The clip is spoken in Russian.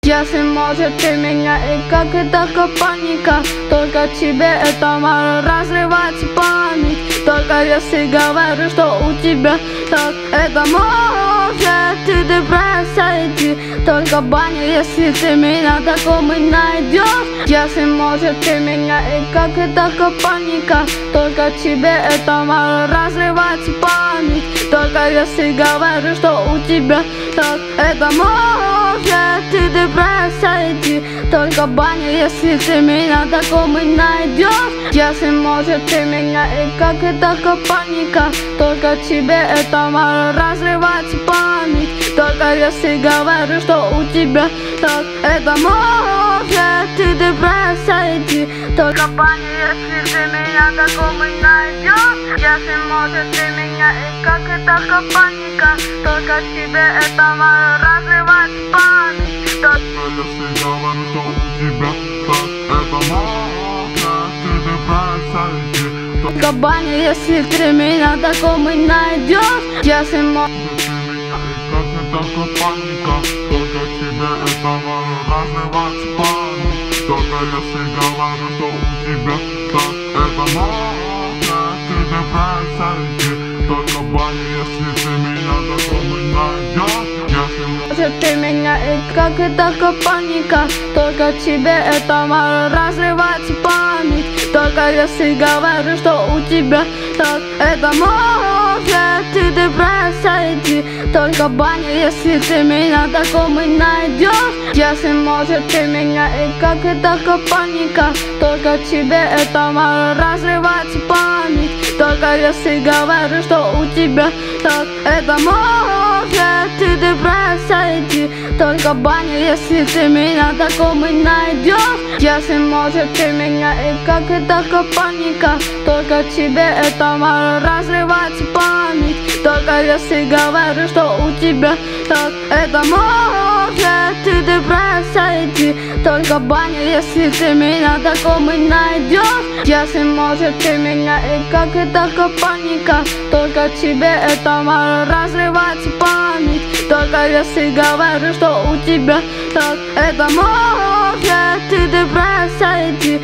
Если может ты меня и как и только паника, только тебе это может разрывать память. Только если говорю, что у тебя так, это может и депрессия идти. Только баня, если ты меня такому найдешь. Если может ты меня и как и только паника, только тебе это может разрывать память. Только если говорю, что у тебя так, это может и депрессия идти. Только баня, если ты меня такому найдешь. Если может ты меня и как и только паника, только тебе это может разрывать память. Только если говорю, что у тебя так, это может и депрессия идти. Только баня, если ты меня такому найдешь. Если может ты меня и как и только паника, только тебе это может разрывать память. Только если говорю, что у тебя так, это может и депрессия идти. только баня, если ты меня такому найдешь. Если может ты меня и как и только паника, только тебе это может разрывать память. Только если говорю, что у тебя так, это может и депрессия идти. Только баня, если ты меня такому найдешь. Если может ты меня и как и только паника, только тебе это может разрывать память. Только если говорю, что у тебя так, это может и депрессия идти. Только баня, если ты меня такому найдешь. Если может ты меня и как и только паника, только тебе это может разрывать память. Только если говорю, что у тебя так, это может и депрессия идти. Только баня, если ты меня такому найдешь. Если может ты меня и как и только паника, только тебе это может разрывать память. Только если говорю, что у тебя так, это может и депрессия идти. Только баня, если ты меня такому найдешь. Если может ты меня и как и только паника, только тебе это может разрывать память. Только если говорю, что у тебя так, это может и депрессия идти.